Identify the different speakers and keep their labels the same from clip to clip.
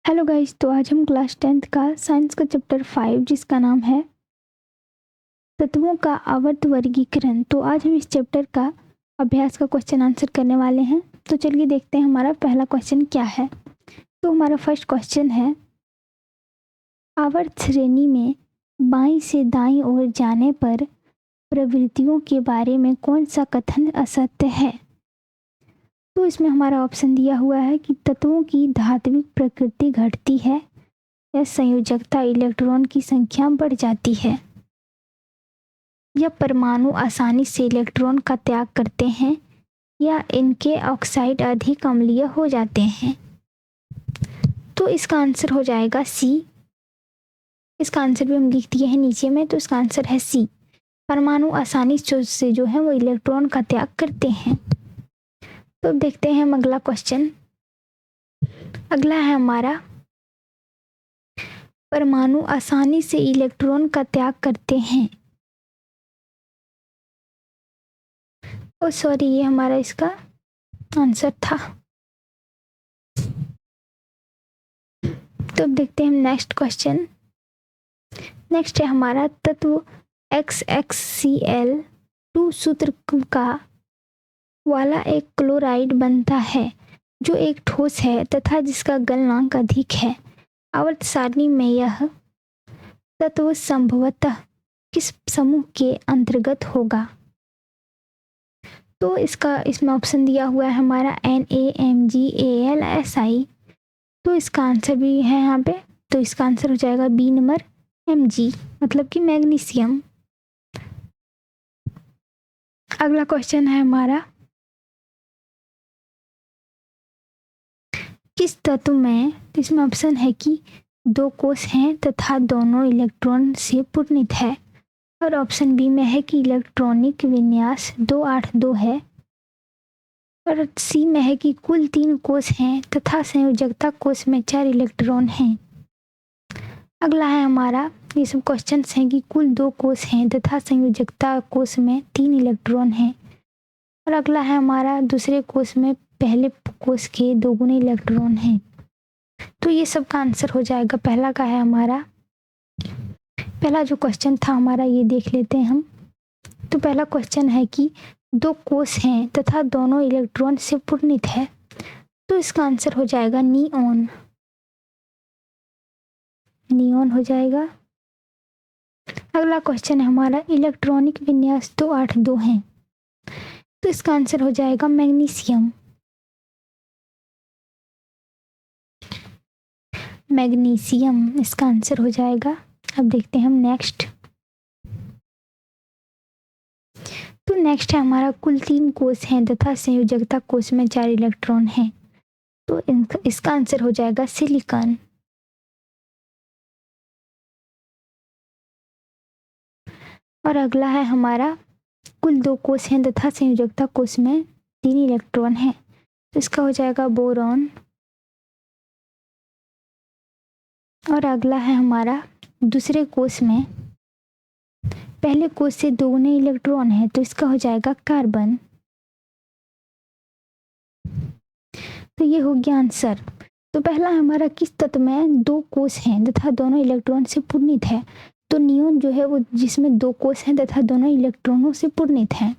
Speaker 1: Hello guys. तो आज हम क्लास 10th का साइंस का चैप्टर 5 जिसका नाम है तत्वों का आवर्त वर्गीकरण। तो आज हम इस चैप्टर का अभ्यास का क्वेश्चन आंसर करने वाले हैं। तो चलिए देखते हैं हमारा पहला क्वेश्चन क्या है। तो हमारा फर्स्ट क्वेश्चन है, आवर्त श्रेणी में बाईं से दाईं ओर जाने पर प्रवृत्तियों के बारे में कौन सा कथन असत्य है। तो इसमें हमारा ऑप्शन दिया हुआ है कि तत्वों की धात्विक प्रकृति घटती है या संयोजकता इलेक्ट्रॉन की संख्या बढ़ जाती है, या परमाणु आसानी से इलेक्ट्रॉन का त्याग करते हैं, या इनके ऑक्साइड अधिक अम्लीय हो जाते हैं। तो इसका आंसर हो जाएगा सी। इसका आंसर भी हम लिख दिए हैं नीचे में। तो इसका आंसर है सी, परमाणु आसानी से जो है वो इलेक्ट्रॉन का त्याग करते हैं। तो अब देखते हैं हम अगला क्वेश्चन। अगला है हमारा, परमाणु आसानी से इलेक्ट्रॉन का त्याग करते हैं। ओ सॉरी, ये हमारा इसका आंसर था। तो अब देखते हैं हम नेक्स्ट क्वेश्चन। नेक्स्ट है हमारा, तत्व XXCl2 सूत्र का वाला एक क्लोराइड बनता है जो एक ठोस है तथा जिसका गलनांक अधिक है। आवर्त सारणी में यह तत्व संभवतः किस समूह के अंतर्गत होगा। तो इसमें ऑप्शन दिया हुआ है हमारा NaMgAlSi। तो इसका आंसर भी है यहाँ पे। तो इसका आंसर हो जाएगा बी नंबर Mg, मतलब कि मैग्नीशियम। अगला क्वेश्चन है हमारा, किस तत्व में, इसमें ऑप्शन है कि दो कोष हैं तथा दोनों इलेक्ट्रॉन से पूर्णित है, और ऑप्शन बी में है कि इलेक्ट्रॉनिक विन्यास 282 है, और सी में है कि कुल 3 कोष हैं तथा संयोजकता कोष में 4 इलेक्ट्रॉन हैं। अगला है हमारा, ये सब क्वेश्चंस हैं कि कुल 2 कोष हैं तथा संयोजकता कोष में 3 इलेक्ट्रॉन हैं, और अगला है हमारा, दूसरे कोष में पहले कोष के 2 गुने इलेक्ट्रॉन हैं। तो ये सब का आंसर हो जाएगा, पहला का है हमारा, पहला जो क्वेश्चन था हमारा ये देख लेते हैं हम। तो पहला क्वेश्चन है कि 2 कोष हैं तथा दोनों इलेक्ट्रॉन से पूर्णित है। तो इसका आंसर हो जाएगा नियॉन। नियॉन हो जाएगा। अगला क्वेश्चन है हमारा, इलेक्ट्रॉनिक विन्यास 282 है। तो इसका आंसर हो जाएगा मैग्नीशियम। मैग्नीशियम इसका आंसर हो जाएगा। अब देखते हैं हम नेक्स्ट। तो नेक्स्ट है हमारा, कुल 3 कोष हैं तथा संयोजकता कोष में 4 इलेक्ट्रॉन हैं। तो इसका आंसर हो जाएगा सिलिकॉन। और अगला है हमारा, कुल 2 कोष हैं तथा संयोजकता कोष में 3 इलेक्ट्रॉन हैं। तो इसका हो जाएगा बोरॉन। और अगला है हमारा, दूसरे कोष में पहले कोष से 2 गुने इलेक्ट्रॉन है। तो इसका हो जाएगा कार्बन। तो ये हो गया आंसर। तो पहला हमारा, किस तत्व में 2 कोष हैं तथा दोनों इलेक्ट्रॉन से पूर्णित है। तो नियॉन जो है वो जिसमें 2 कोष हैं तथा दोनों इलेक्ट्रॉनों से पूर्णित हैं।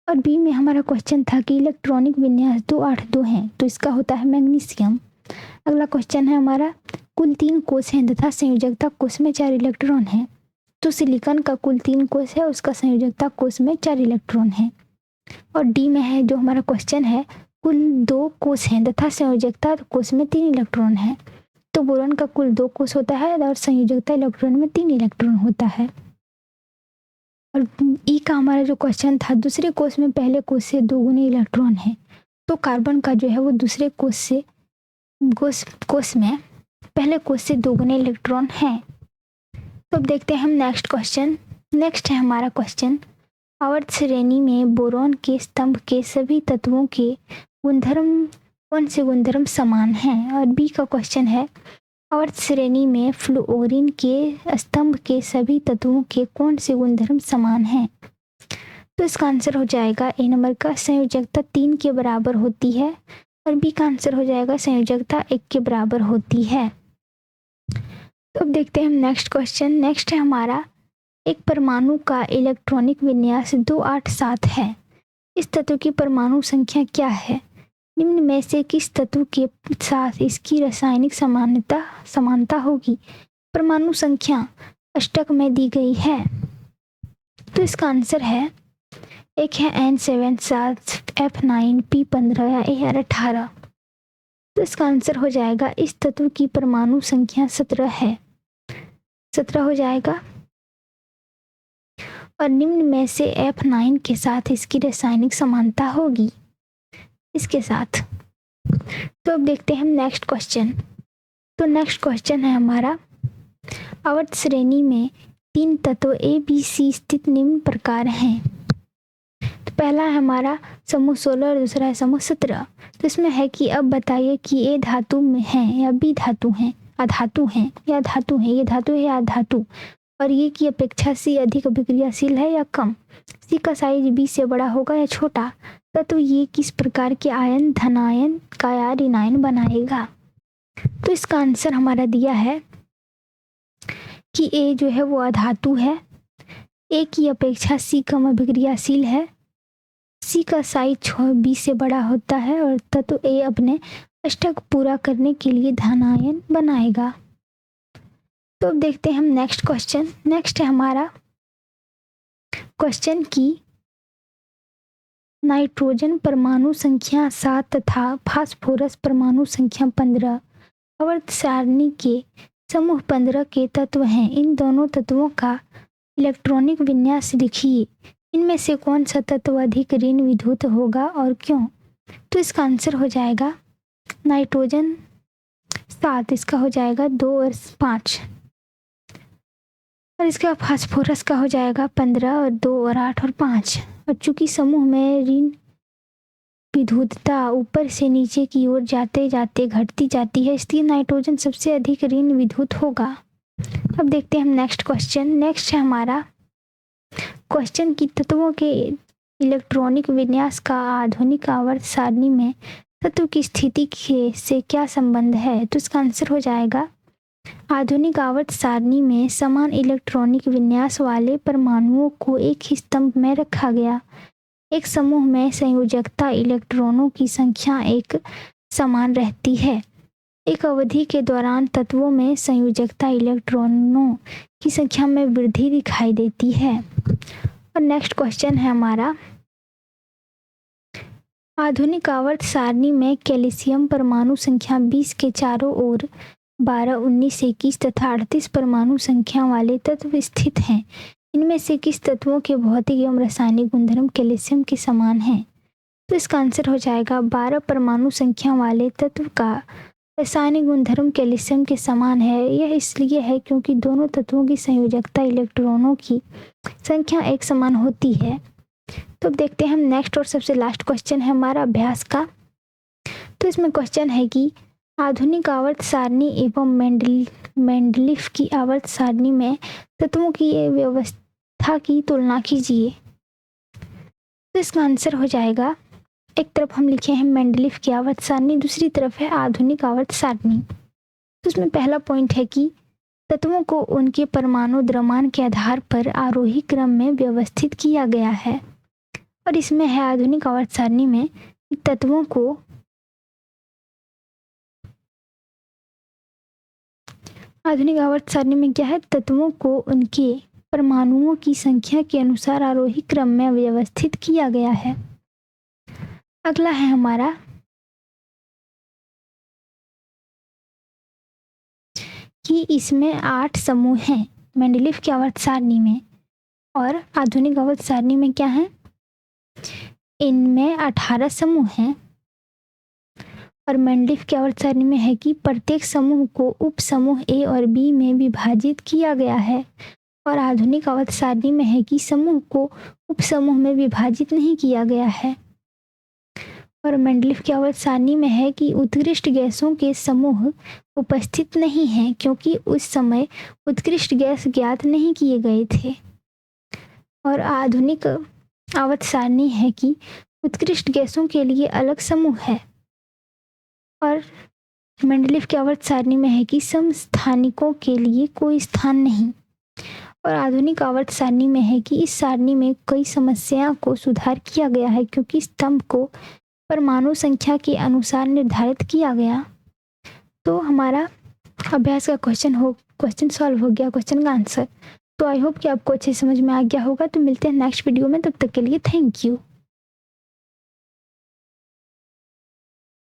Speaker 1: और बी में हमारा क्वेश्चन था कि इलेक्ट्रॉनिक विन्यास 282 है। तो इसका होता है मैग्नीशियम। अगला क्वेश्चन है हमारा, कुल 3 कोष हैं तथा संयोजकता कोष में 4 इलेक्ट्रॉन हैं। तो सिलिकॉन का कुल 3 कोष है, उसका संयोजकता कोष में 4 इलेक्ट्रॉन है। और डी में है जो हमारा क्वेश्चन है, कुल 2 कोष हैं तथा संयोजकता कोष में 3 इलेक्ट्रॉन है। तो बोरॉन का कुल 2 कोष होता है और संयोजकता इलेक्ट्रॉन में 3 इलेक्ट्रॉन होता है। और ई का हमारा जो क्वेश्चन था, दूसरे कोष में पहले कोष से 2 गुने इलेक्ट्रॉन है। तो कार्बन का जो है वो दूसरे कोष में पहले कोष से 2 गुने इलेक्ट्रॉन है। तो अब देखते हैं हम नेक्स्ट क्वेश्चन। नेक्स्ट है हमारा क्वेश्चन, आवर्त श्रेणी में बोरॉन के स्तंभ के सभी तत्वों के गुणधर्म, कौन से गुणधर्म समान हैं। और बी का क्वेश्चन है, आवर्त श्रेणी में फ्लोरीन के स्तंभ के सभी तत्वों के कौन से गुणधर्म समान हैं। तो इसका आंसर हो जाएगा ए नंबर का, संयोजकता 3 के बराबर होती है और बी का आंसर हो जाएगा संयोजकता 1 के बराबर होती है। तो अब देखते हैं हम नेक्स्ट क्वेश्चन। नेक्स्ट है हमारा, एक परमाणु का इलेक्ट्रॉनिक विन्यास 287 है। इस तत्व की परमाणु संख्या क्या है? निम्न में से किस तत्व के साथ इसकी रासायनिक समानता होगी? परमाणु संख्या अष्टक में दी गई है। तो इसका आंसर है, एक है N7 7 F9 P15 या AR18। तो इसका आंसर हो जाएगा, इस तत्व की परमाणु संख्या 17 है, 17 हो जाएगा। और निम्न में से F9 के साथ इसकी रासायनिक समानता होगी इसके साथ। तो अब देखते हैं हम नेक्स्ट क्वेश्चन। तो नेक्स्ट क्वेश्चन है हमारा, आवर्त श्रेणी में 3 तत्व A B C स्थित निम्न प्रकार हैं। तो पहला है हमारा समूह 16 और दूसरा है समूह 17। तो इसमें है कि अब बताइए कि A धातु में है या B धातु है, अधातु है या धातु है, ये धातु है या अधातु, और ये की अपेक्षा C अधिक अभिक्रियाशील है या कम, C का साइज B से बड़ा होगा या छोटा, तत्व ये किस प्रकार के आयन धनायन का या ऋणायन बनाएगा। तो इसका आंसर हमारा दिया है कि A जो है वो अधातु है, A की अपेक्षा C कम अभिक्रियाशील है, C का साइज B से बड़ा होता है और तत्व A अपने अष्टक पूरा करने के लिए धनायन बनाएगा। तो अब देखते हैं हम नेक्स्ट क्वेश्चन। नेक्स्ट है हमारा क्वेश्चन की नाइट्रोजन परमाणु संख्या 7 तथा फास्फोरस परमाणु संख्या 15 आवर्त सारणी के समूह 15 के तत्व हैं। इन दोनों तत्वों का इलेक्ट्रॉनिक विन्यास लिखिए। इनमें से कौन सा तत्व अधिक ऋण विद्युत होगा और क्यों? तो इसका आंसर हो जाएगा नाइट्रोजन 7, इसका हो जाएगा 2 और 5, और इसका फास्फोरस का हो जाएगा 15 और 2 और 8 और 5। और चूंकि समूह में ऋण विद्युतता ऊपर से नीचे की ओर जाते जाते घटती जाती है, इसलिए नाइट्रोजन सबसे अधिक ऋण विद्युत होगा। अब देखते हैं हम नेक्स्ट क्वेश्चन। नेक्स्ट है हमारा क्वेश्चन की तत्वों के इलेक्ट्रॉनिक विन्यास का आधुनिक आवर्त सारणी में तत्व की स्थिति से क्या संबंध है? तो इसका आंसर हो जाएगा, आधुनिक आवर्त सारणी में समान इलेक्ट्रॉनिक विन्यास वाले परमाणुओं को एक ही स्तंभ में रखा गया। एक समूह में संयोजकता इलेक्ट्रॉनों की संख्या एक समान रहती है। एक अवधि के दौरान तत्वों में संयोजकता इलेक्ट्रॉनों की संख्या में वृद्धि दिखाई देती है। और नेक्स्ट क्वेश्चन है हमारा, आधुनिक आवर्त सारणी में कैल्शियम परमाणु संख्या 20 के चारों ओर 12, 19, 21 तथा 38 परमाणु संख्या वाले तत्व स्थित हैं। इनमें से किस तत्वों के भौतिक एवं रासायनिक गुणधर्म कैल्शियम के समान हैं? तो इसका आंसर हो जाएगा, 12 परमाणु संख्या वाले तत्व का रासायनिक गुणधर्म कैल्शियम के समान है। यह इसलिए है क्योंकि दोनों तत्वों की संयोजकता इलेक्ट्रॉनों की संख्या एक समान होती है। तो अब देखते हैं हम नेक्स्ट और सबसे लास्ट क्वेश्चन है हमारा अभ्यास का। तो इसमें क्वेश्चन है कि आधुनिक आवर्त सारणी एवं मेंडलीफ की आवर्त सारणी में तत्वों की व्यवस्था की तुलना कीजिए। तो इसका आंसर हो जाएगा, एक तरफ हम लिखे हैं मेंडलीफ की आवर्त सारणी, दूसरी तरफ है आधुनिक आवर्त सारणी। तो इसमें पहला पॉइंट है कि तत्वों को उनके परमाणु द्रव्यमान के आधार पर आरोही क्रम में व्यवस्थित किया गया है। और इसमें है आधुनिक आवर्त सारणी में तत्वों को आधुनिक आवर्त सारणी में क्या है, तत्वों को उनके परमाणुओं की संख्या के अनुसार आरोही क्रम में व्यवस्थित किया गया है। अगला है हमारा कि इसमें 8 समूह हैं मेंडलीफ की आवर्त सारणी में, और आधुनिक आवर्त सारणी में क्या है, इनमें 18 समूह हैं। और मेंडलीफ की आवर्त सारणी में है कि प्रत्येक समूह को उप समूह ए और बी में विभाजित किया गया है। और आधुनिक आवर्त सारणी में है कि समूह को उप समूह में विभाजित नहीं किया गया है। और मेंडलीफ की आवर्त सारणी में है कि उत्कृष्ट गैसों के समूह उपस्थित नहीं हैं क्योंकि उस समय उत्कृष्ट गैस ज्ञात नहीं किए गए थे। और आधुनिक आवर्त सारणी है कि उत्कृष्ट गैसों के लिए अलग समूह है। और मेंडलीफ की आवर्त सारणी में है कि समस्थानिकों के लिए कोई स्थान नहीं। और आधुनिक आवर्त सारणी में है कि इस सारणी में कई समस्या को सुधार किया गया है क्योंकि स्तंभ को परमाणु संख्या के अनुसार निर्धारित किया गया। तो हमारा अभ्यास का क्वेश्चन सॉल्व हो गया, क्वेश्चन का आंसर। तो आई होप कि आपको अच्छे समझ में आ गया होगा। तो मिलते हैं नेक्स्ट वीडियो में, तब तक के लिए थैंक यू।